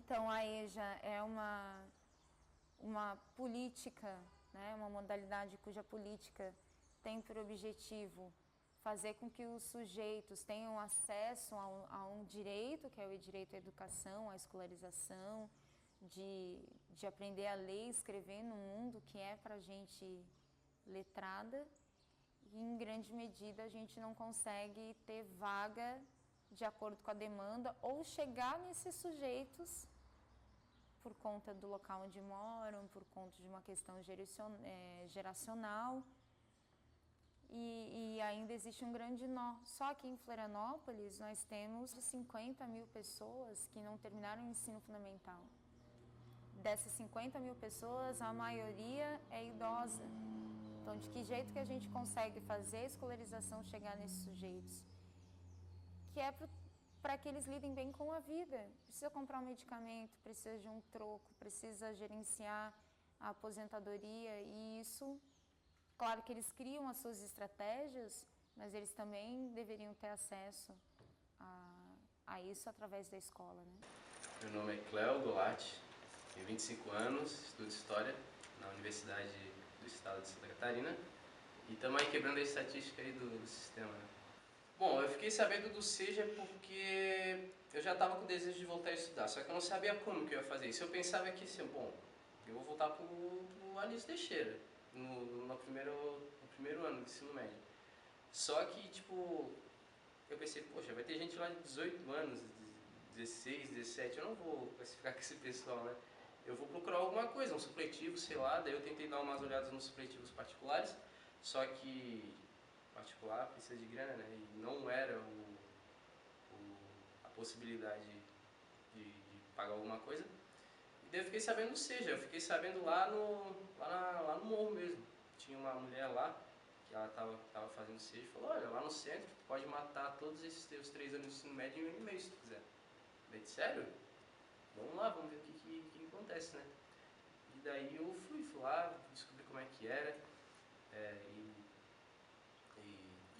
Então, a EJA é uma política, né, uma modalidade cuja política tem por objetivo fazer com que os sujeitos tenham acesso a um direito, que é o direito à educação, à escolarização, de aprender a ler e escrever num mundo que é para gente letrada, e em grande medida a gente não consegue ter vaga de acordo com a demanda ou chegar nesses sujeitos por conta do local onde moram, por conta de uma questão geracional. E ainda existe um grande nó. Só que em Florianópolis nós temos 50 mil pessoas que não terminaram o ensino fundamental. Dessas 50 mil pessoas, a maioria é idosa. Então, de que jeito que a gente consegue fazer a escolarização chegar nesses sujeitos? Que é para que eles lidem bem com a vida. Precisa comprar um medicamento, precisa de um troco, precisa gerenciar a aposentadoria, e isso, claro que eles criam as suas estratégias, mas eles também deveriam ter acesso a isso através da escola, né? Meu nome é Cléo Golatti, tenho 25 anos, estudo História na Universidade do Estado de Santa Catarina e estamos aí quebrando a estatística aí do sistema, né? Bom, eu fiquei sabendo do SEJA porque eu já estava com o desejo de voltar a estudar, só que eu não sabia como que eu ia fazer isso. Eu pensava que assim, bom, eu vou voltar pro Anísio Teixeira no primeiro ano do ensino médio. Só que, tipo, eu pensei, poxa, vai ter gente lá de 18 anos, 16, 17, eu não vou classificar com esse pessoal, né? Eu vou procurar alguma coisa, um supletivo, sei lá, daí eu tentei dar umas olhadas nos supletivos particulares, só que particular precisa de grana, né? E não era a possibilidade de pagar alguma coisa. E daí eu fiquei sabendo do SEJA, eu fiquei sabendo lá no morro mesmo. Tinha uma mulher lá, que ela tava fazendo SEJA, e falou, olha, lá no centro tu pode matar todos esses teus 3 anos de ensino médio em um ano e meio se tu quiser. Eu disse, sério? Vamos lá, vamos ver o que acontece, né? E daí eu fui lá, descobri como é que era, e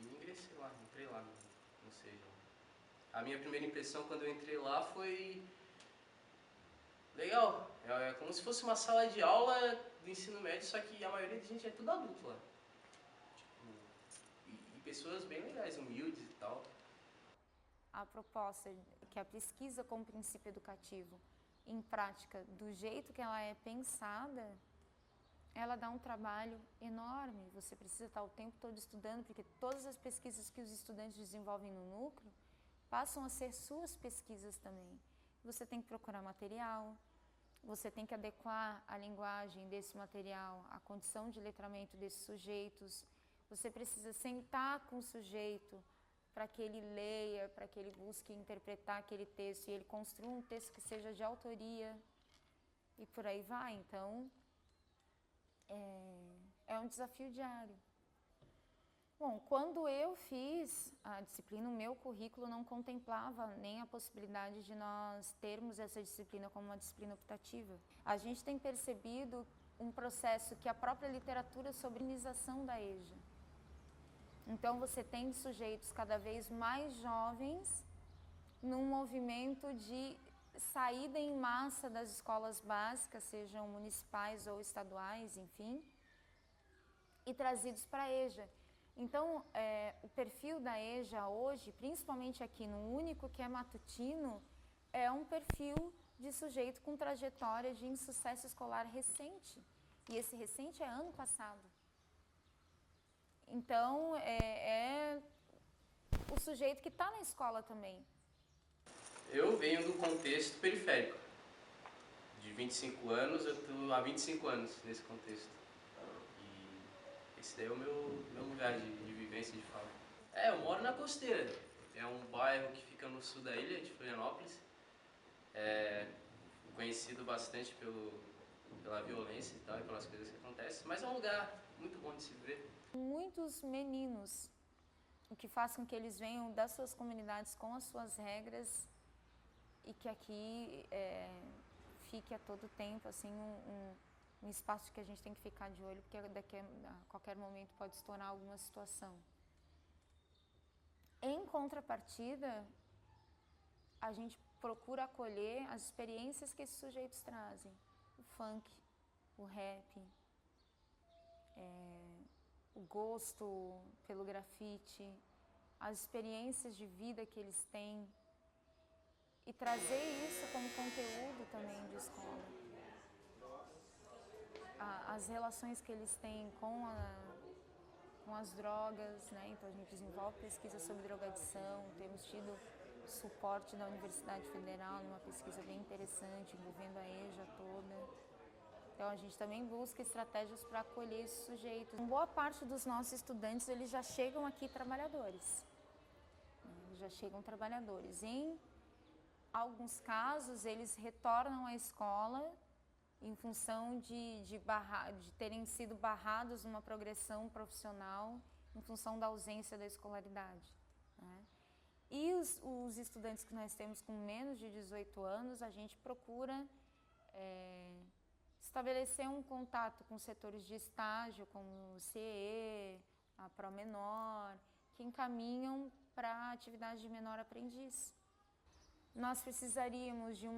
ingressei lá, entrei lá no SEJA. A minha primeira impressão quando eu entrei lá foi legal, é como se fosse uma sala de aula do ensino médio, só que a maioria da gente é tudo adulto lá. Tipo, e pessoas bem legais, humildes e tal. A proposta, que é a pesquisa como princípio educativo, em prática, do jeito que ela é pensada, ela dá um trabalho enorme. Você precisa estar o tempo todo estudando, porque todas as pesquisas que os estudantes desenvolvem no núcleo passam a ser suas pesquisas também. Você tem que procurar material, você tem que adequar a linguagem desse material à condição de letramento desses sujeitos. Você precisa sentar com o sujeito para que ele leia, para que ele busque interpretar aquele texto e ele construa um texto que seja de autoria e por aí vai. Então, é um desafio diário. Bom, quando eu fiz a disciplina, o meu currículo não contemplava nem a possibilidade de nós termos essa disciplina como uma disciplina optativa. A gente tem percebido um processo que a própria literatura sobre a organização da EJA. Então, você tem sujeitos cada vez mais jovens num movimento de saída em massa das escolas básicas, sejam municipais ou estaduais, enfim, e trazidos para a EJA. Então, o perfil da EJA hoje, principalmente aqui no único que é matutino, é um perfil de sujeito com trajetória de insucesso escolar recente. E esse recente é ano passado. Então, é o sujeito que está na escola também. Eu venho do contexto periférico. De 25 anos, eu estou há 25 anos nesse contexto. E esse daí é o meu lugar de vivência, de fala. Eu moro na Costeira. É um bairro que fica no sul da ilha de Florianópolis. É conhecido bastante pela violência e tal, e pelas coisas que acontecem. Mas é um lugar muito bom de se viver. Muitos meninos, o que faz com que eles venham das suas comunidades com as suas regras e que aqui fique a todo tempo assim, um espaço que a gente tem que ficar de olho, porque a qualquer momento pode se tornar alguma situação. Em contrapartida, a gente procura acolher as experiências que esses sujeitos trazem. O funk, o rap, o gosto pelo grafite, as experiências de vida que eles têm e trazer isso como conteúdo também de escola. As relações que eles têm com as drogas, né? Então a gente desenvolve pesquisa sobre drogadição, temos tido suporte da Universidade Federal numa pesquisa bem interessante, envolvendo a EJA toda. Então a gente também busca estratégias para acolher esses sujeitos. Boa parte dos nossos estudantes, eles já chegam aqui trabalhadores. Eles já chegam trabalhadores. Em alguns casos, eles retornam à escola em função de terem sido barrados numa progressão profissional em função da ausência da escolaridade, né? E os estudantes que nós temos com menos de 18 anos, a gente procura estabelecer um contato com setores de estágio, como o CEE, a Promenor, que encaminham para a atividade de menor aprendiz. Nós precisaríamos de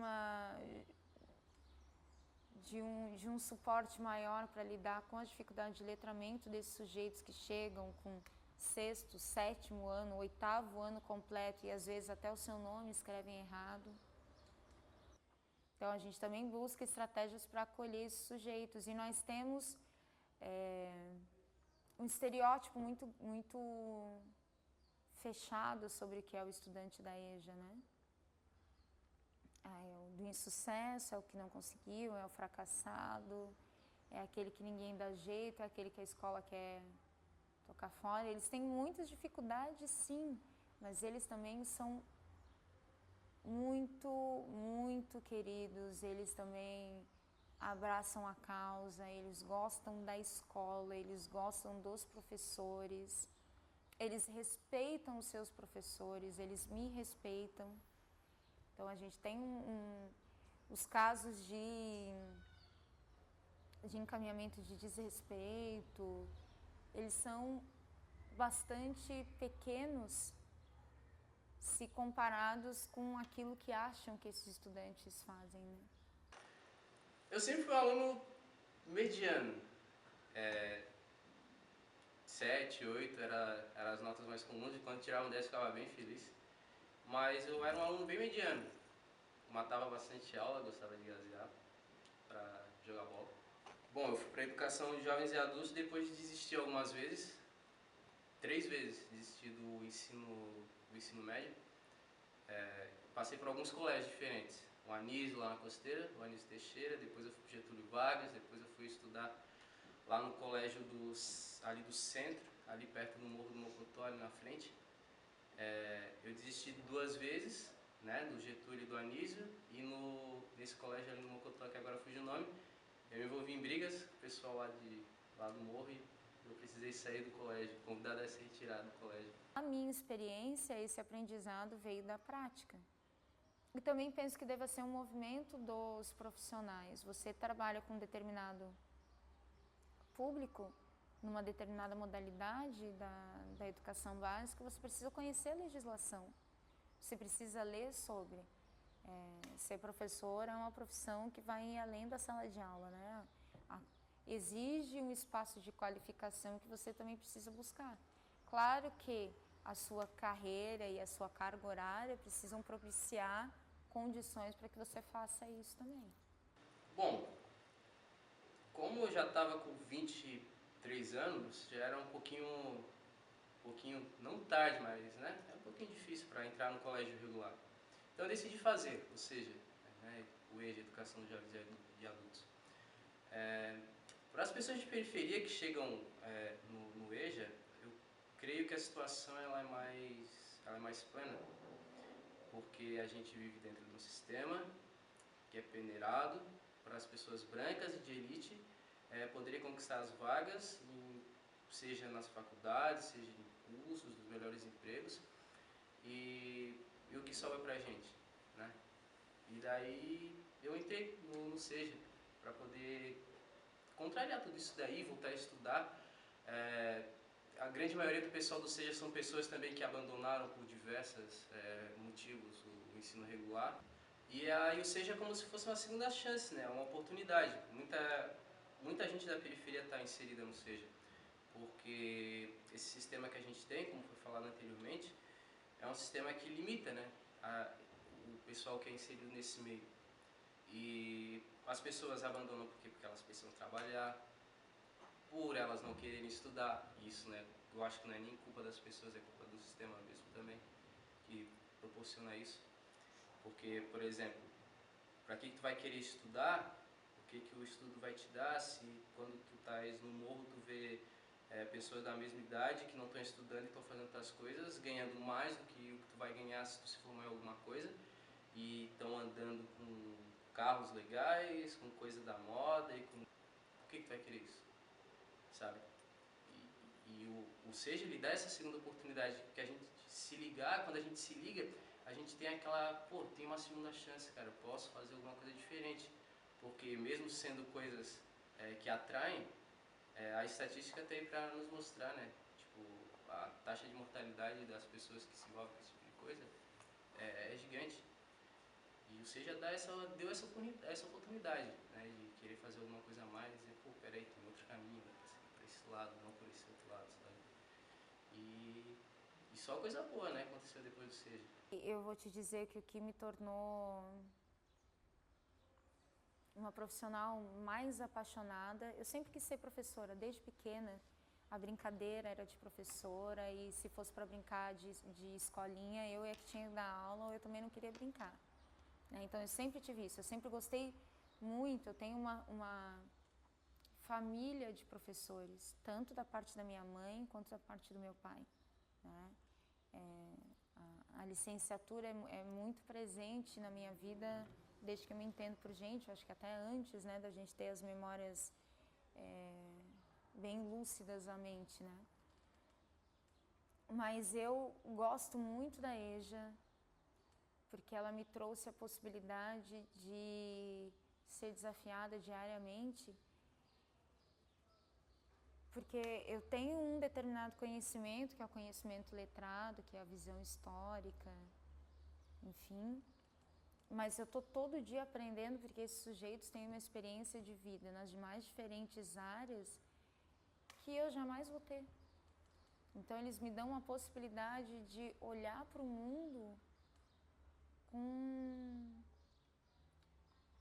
um suporte maior para lidar com a dificuldade de letramento desses sujeitos que chegam com sexto, sétimo ano, oitavo ano completo e às vezes até o seu nome escrevem errado. Então a gente também busca estratégias para acolher esses sujeitos e nós temos um estereótipo muito fechado sobre o que é o estudante da EJA, né? É o do insucesso, é o que não conseguiu, é o fracassado, é aquele que ninguém dá jeito, é aquele que a escola quer tocar fora. Eles têm muitas dificuldades, sim, mas eles também são muito, muito queridos, eles também abraçam a causa, eles gostam da escola, eles gostam dos professores, eles respeitam os seus professores, eles me respeitam. Então a gente tem os casos de encaminhamento de desrespeito, eles são bastante pequenos se comparados com aquilo que acham que esses estudantes fazem, né? Eu sempre fui um aluno mediano. 7, 8 eram as notas mais comuns e quando tirava um 10 ficava bem feliz. Mas eu era um aluno bem mediano. Matava bastante aula, gostava de gazear para jogar bola. Bom, eu fui para a educação de jovens e adultos depois de desistir algumas vezes. 3 vezes desisti do ensino médio. Passei por alguns colégios diferentes. O Anísio lá na Costeira, o Anísio Teixeira, depois eu fui para Getúlio Vargas, depois eu fui estudar lá no colégio ali do centro, ali perto do Morro do Mocotó, ali na frente. Eu desisti 2 vezes, né, do Getúlio e do Anísio, e nesse colégio ali no Mocotó, que agora fugiu o nome, eu me envolvi em brigas com o pessoal lá do Morro e eu precisei sair do colégio, convidado a se retirar do colégio. A minha experiência, esse aprendizado veio da prática. E também penso que deva ser um movimento dos profissionais. Você trabalha com um determinado público, numa determinada modalidade da educação básica, você precisa conhecer a legislação. Você precisa ler sobre. Ser professor é uma profissão que vai além da sala de aula, né? Exige um espaço de qualificação que você também precisa buscar. Claro que a sua carreira e a sua carga horária precisam propiciar condições para que você faça isso também. Bom, como eu já estava com 23 anos, já era um pouquinho, não tarde, mas né, é um pouquinho difícil para entrar no colégio regular. Então eu decidi fazer, ou seja, né, o EJA, Educação de Jovens e Adultos. Para as pessoas de periferia que chegam no EJA, eu creio que a situação ela é mais plena, porque a gente vive dentro de um sistema que é peneirado para as pessoas brancas e de elite poderem conquistar as vagas, seja nas faculdades, seja em cursos, dos melhores empregos, e o que sobra para a gente, né? E daí eu entrei no SEJA para poder contrariar tudo isso daí, voltar a estudar. A grande maioria do pessoal do SEJA são pessoas também que abandonaram por diversos motivos o ensino regular. E aí o SEJA é como se fosse uma segunda chance, né? Uma oportunidade. Muita gente da periferia está inserida no SEJA, porque esse sistema que a gente tem, como foi falado anteriormente, é um sistema que limita, né, o pessoal que é inserido nesse meio. E as pessoas abandonam porque elas precisam trabalhar, por elas não quererem estudar. Isso, né, eu acho que não é nem culpa das pessoas, é culpa do sistema mesmo também, que proporciona isso. Porque, por exemplo, para que tu vai querer estudar? O que o estudo vai te dar se quando tu estás no morro tu vê pessoas da mesma idade que não estão estudando e estão fazendo outras coisas, ganhando mais do que o que tu vai ganhar se tu se formar em alguma coisa, e estão andando com carros legais, com coisa da moda e com... Por que tu vai querer isso? Sabe? E o SEJA, ele dá essa segunda oportunidade, que a gente se ligar, quando a gente se liga, a gente tem aquela, pô, tem uma segunda chance, cara, eu posso fazer alguma coisa diferente. Porque mesmo sendo coisas que atraem, a estatística tem para nos mostrar, né? Tipo, a taxa de mortalidade das pessoas que se envolvem com esse tipo de coisa é gigante. E o SEJA deu essa oportunidade, né? De querer fazer alguma coisa a mais e dizer, pô, peraí, tem outro caminho, dá pra seguir por esse lado, não por esse outro lado, sabe? E só coisa boa, né, aconteceu depois do SEJA. Eu vou te dizer que o que me tornou uma profissional mais apaixonada, eu sempre quis ser professora, desde pequena. A brincadeira era de professora e se fosse para brincar de escolinha, eu é que tinha que dar aula ou eu também não queria brincar. Então eu sempre tive isso, eu sempre gostei muito, eu tenho uma família de professores, tanto da parte da minha mãe quanto da parte do meu pai. Né? A licenciatura é muito presente na minha vida desde que eu me entendo por gente, eu acho que até antes, né, da gente ter as memórias bem lúcidas à mente, né? Mas eu gosto muito da EJA porque ela me trouxe a possibilidade de ser desafiada diariamente, porque eu tenho um determinado conhecimento, que é o conhecimento letrado, que é a visão histórica, enfim, mas eu estou todo dia aprendendo porque esses sujeitos têm uma experiência de vida nas mais diferentes áreas que eu jamais vou ter. Então eles me dão a possibilidade de olhar para o mundo com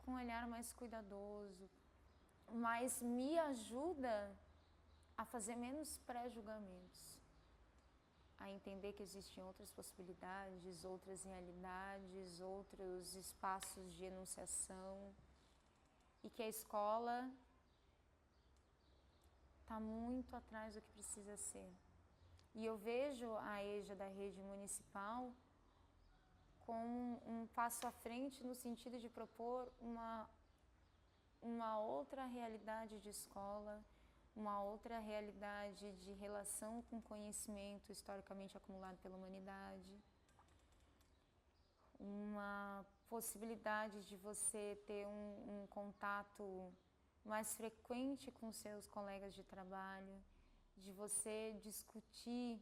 um olhar mais cuidadoso, mas me ajuda a fazer menos pré-julgamentos, a entender que existem outras possibilidades, outras realidades, outros espaços de enunciação e que a escola está muito atrás do que precisa ser. E eu vejo a EJA da rede municipal como um passo à frente no sentido de propor uma outra realidade de escola, uma outra realidade de relação com conhecimento historicamente acumulado pela humanidade, uma possibilidade de você ter um contato mais frequente com seus colegas de trabalho, de você discutir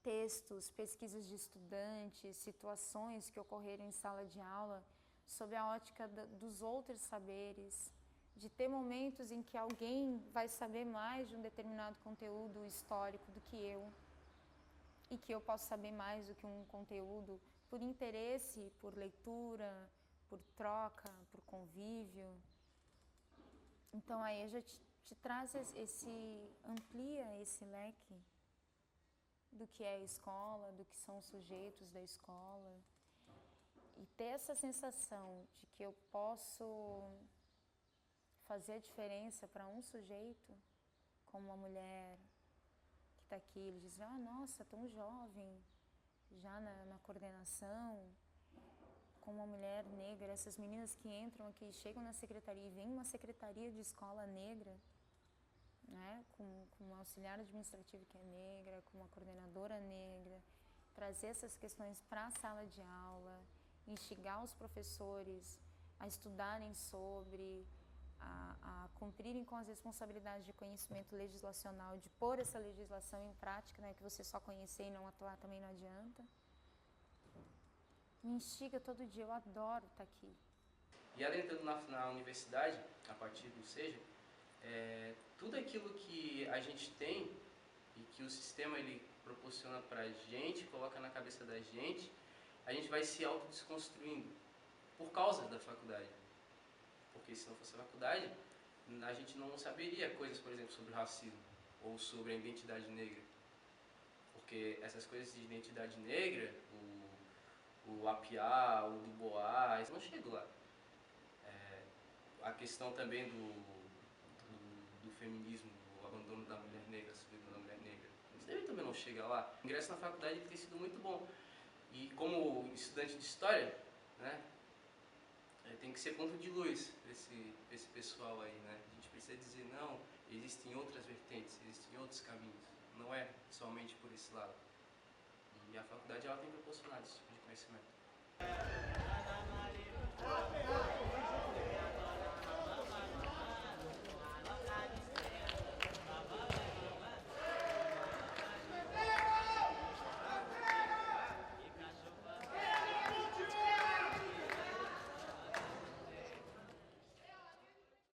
textos, pesquisas de estudantes, situações que ocorreram em sala de aula sob a ótica dos outros saberes, de ter momentos em que alguém vai saber mais de um determinado conteúdo histórico do que eu e que eu posso saber mais do que um conteúdo por interesse, por leitura, por troca, por convívio. Então a EJA te traz amplia esse leque do que é a escola, do que são os sujeitos da escola. E ter essa sensação de que eu posso fazer a diferença para um sujeito, como uma mulher que está aqui, ele diz, nossa, tão jovem, já na coordenação, como uma mulher negra, essas meninas que entram aqui, chegam na secretaria e vem uma secretaria de escola negra, né, com uma auxiliar administrativa que é negra, com uma coordenadora negra, trazer essas questões para a sala de aula, instigar os professores a estudarem sobre, a cumprirem com as responsabilidades de conhecimento legislacional, de pôr essa legislação em prática, né, que você só conhecer e não atuar também não adianta. me instiga todo dia, eu adoro estar aqui. E adentrando na universidade, a partir do SEJA, tudo aquilo que a gente tem e que o sistema ele proporciona pra gente, coloca na cabeça da gente, a gente vai se autodesconstruindo por causa da faculdade. Porque se não fosse a faculdade, a gente não saberia coisas, por exemplo, sobre o racismo ou sobre a identidade negra. Porque essas coisas de identidade negra, o APA, o Dubois, não chego lá. A questão também do feminismo, o abandono da mulher negra, a solidão da mulher negra, isso daí também não chega lá. O ingresso na faculdade tem sido muito bom. E como estudante de história, né, tem que ser ponto de luz esse pessoal aí, né? A gente precisa dizer, não, existem outras vertentes, existem outros caminhos, não é somente por esse lado. E a faculdade ela tem proporcionado esse tipo de conhecimento.